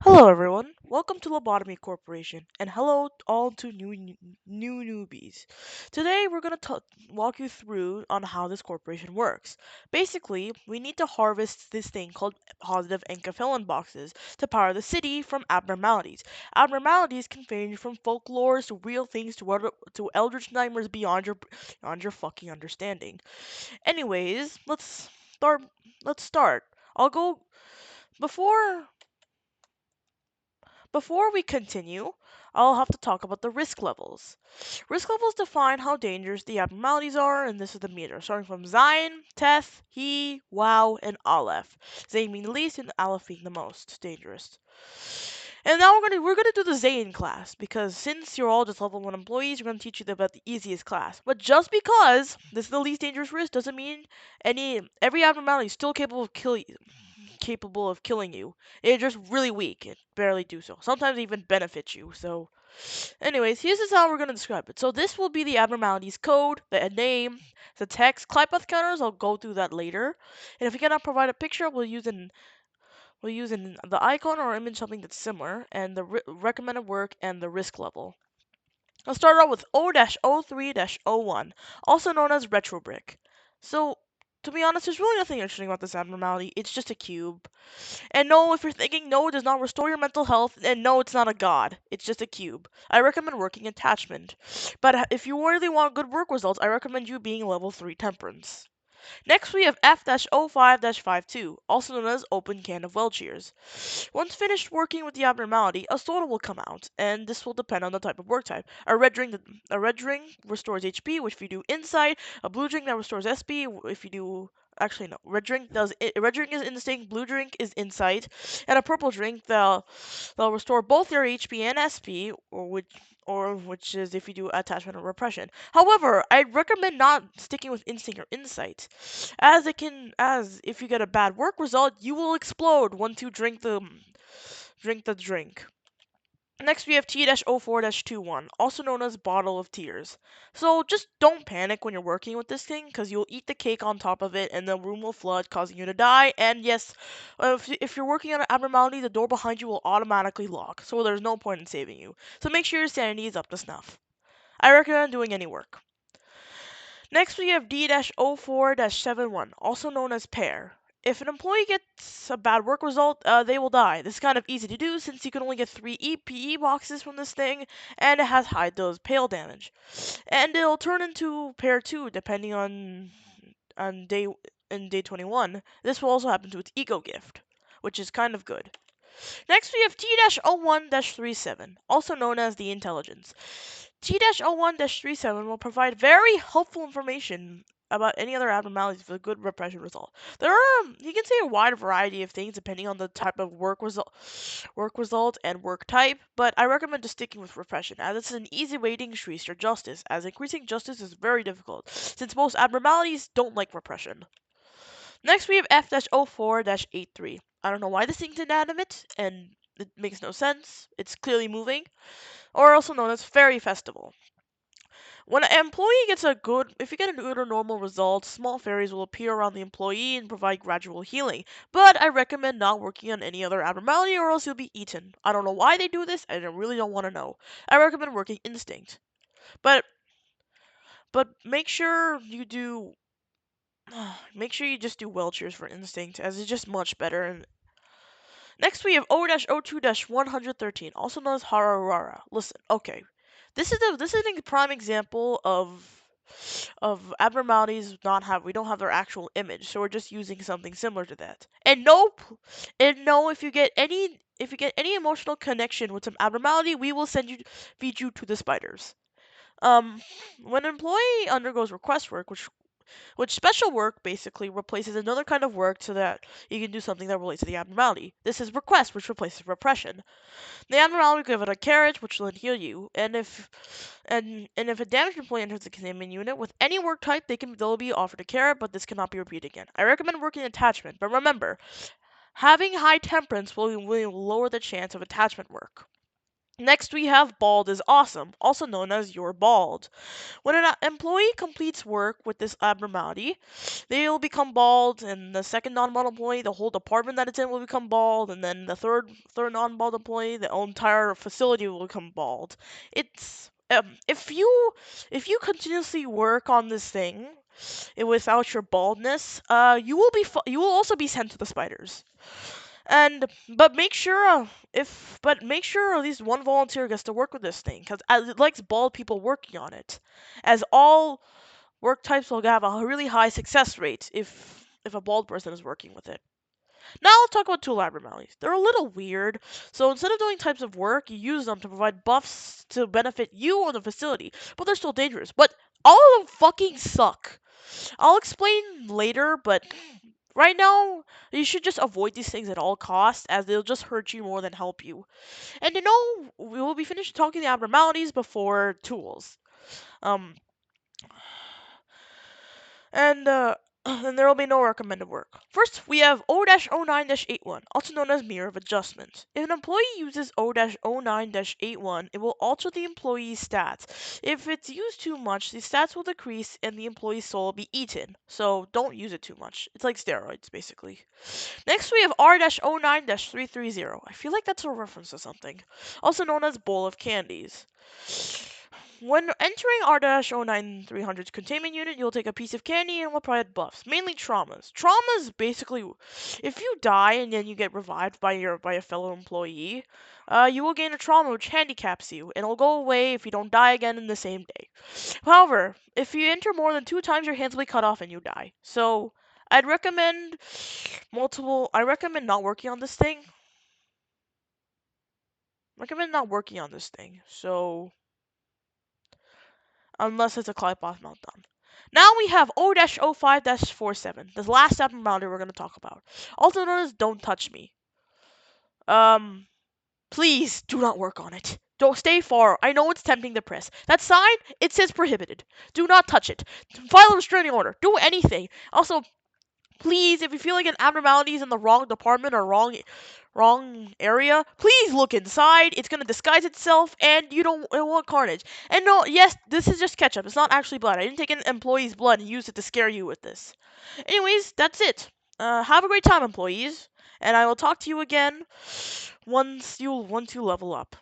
Hello, everyone. Welcome to Lobotomy Corporation, and hello all to new newbies. Today, we're going to walk you through on how this corporation works. Basically, we need to harvest this thing called positive enkephalin boxes to power the city from abnormalities. Abnormalities can range from folklore to real things to eldritch nightmares beyond your fucking understanding. Anyways, start. Let's start. I'll go before Before we continue, I'll have to talk about the risk levels. Risk levels define how dangerous the abnormalities are, and this is the meter, starting from ZAYIN, Teth, He, Wow, and Aleph. ZAYIN being the least and Aleph being the most dangerous. And now we're gonna do the ZAYIN class because since you're all just level 1 employees, we're gonna teach you about the easiest class. But just because this is the least dangerous risk doesn't mean every abnormality is still capable of killing you. It's just really weak. It barely do so. Sometimes even benefits you. So, anyways, here's just how we're gonna describe it. So this will be the abnormalities code, the name, the text, Clypath counters. I'll go through that later. And if we cannot provide a picture, we'll use the icon or image something that's similar, and the recommended work and the risk level. I'll start out with O-03-01, also known as retrobrick. So, to be honest, there's really nothing interesting about this abnormality. It's just a cube. And no, if you're thinking no, it does not restore your mental health, and no, it's not a god. It's just a cube. I recommend working attachment. But if you really want good work results, I recommend you being level 3 temperance. Next, we have F-05-52, also known as open can of well cheers. Once finished working with the abnormality, a soda will come out, and this will depend on the type of work type. A red drink restores HP, which if you do insight. A blue drink that restores SP, if you do. Actually, no. Red drink is instinct. Blue drink is insight, and a purple drink they'll restore both your HP and SP, or which is if you do attachment or repression. However, I recommend not sticking with instinct or insight, as if you get a bad work result, you will explode once you drink the drink. Next, we have T-04-21, also known as Bottle of Tears. So just don't panic when you're working with this thing, because you'll eat the cake on top of it, and the room will flood, causing you to die. And yes, if you're working on an abnormality, the door behind you will automatically lock, so there's no point in saving you. So make sure your sanity is up to snuff. I recommend doing any work. Next, we have D-04-71, also known as Pair. If an employee gets a bad work result, they will die. This is kind of easy to do since you can only get 3 EPE boxes from this thing, and it has high dose pale damage. And it'll turn into Pair 2 depending on day 21. This will also happen to its Eco Gift, which is kind of good. Next, we have T-01-37, also known as the Intelligence. T-01-37 will provide very helpful information about any other abnormalities with a good repression result. There are, you can say, a wide variety of things depending on the type of work result and work type, but I recommend just sticking with repression, as it's an easy way to increase your justice, as increasing justice is very difficult, since most abnormalities don't like repression. Next, we have F-04-83. I don't know why this thing's inanimate, and it makes no sense. It's clearly moving, or also known as Fairy Festival. When an employee if you get a good or normal result, small fairies will appear around the employee and provide gradual healing. But I recommend not working on any other abnormality or else you'll be eaten. I don't know why they do this, and I really don't want to know. I recommend working instinct. But make sure you just do well cheers for instinct, as it's just much better. And next we have O-02-113, also known as Hararara. Listen, okay. This is a prime example of abnormalities we don't have their actual image, so we're just using something similar to that. And no, if you get any emotional connection with some abnormality, we will feed you to the spiders. Um, when an employee undergoes request work, which special work basically replaces another kind of work so that you can do something that relates to the abnormality. This is request, which replaces repression. The abnormality will give it a carriage, which will heal you, and if a damaged employee enters the containment unit with any work type, they'll be offered a carrot, but this cannot be repeated again. I recommend working attachment, but remember, having high temperance will lower the chance of attachment work. Next, we have bald is awesome, also known as you're bald. When an employee completes work with this abnormality, they will become bald, and the second non-bald employee, the whole department that it's in will become bald, and then the third non-bald employee, the entire facility will become bald. It's if you continuously work on this thing without your baldness, you will also be sent to the spiders. And but make sure at least one volunteer gets to work with this thing because it likes bald people working on it, as all work types will have a really high success rate if a bald person is working with it. Now let's talk about tool abnormalities. They're a little weird, so instead of doing types of work, you use them to provide buffs to benefit you or the facility, but they're still dangerous. But all of them fucking suck. I'll explain later, but right now, you should just avoid these things at all costs, as they'll just hurt you more than help you. And we will be finished talking the abnormalities before tools. Um, and and there will be no recommended work. First, we have O-09-81, also known as mirror of adjustment. If an employee uses O-09-81, it will alter the employee's stats. If it's used too much, the stats will decrease and the employee's soul will be eaten. So don't use it too much. It's like steroids, basically. Next, we have R-09-330. I feel like that's a reference to something. Also known as bowl of candies. When entering R-09-300's containment unit, you'll take a piece of candy and will provide buffs, mainly traumas. Traumas basically, if you die and then you get revived by a fellow employee, you will gain a trauma which handicaps you, and it'll go away if you don't die again in the same day. However, if you enter more than 2 times, your hands will be cut off and you die. So I'd recommend I recommend not working on this thing. Recommend not working on this thing. So unless it's a Clyde-Boss meltdown. Now we have O-05-47, the last abnormality we're going to talk about, also known as Don't Touch Me. Please do not work on it. Don't stay far. I know it's tempting to press. That sign, it says prohibited. Do not touch it. File a restraining order. Do anything. Also, please, if you feel like an abnormality is in the wrong department or wrong area, please look inside. It's gonna disguise itself, and you don't want carnage. And no, yes, this is just ketchup. It's not actually blood. I didn't take an employee's blood and use it to scare you with this. Anyways, that's it. Have a great time, employees, and I will talk to you again once you level up.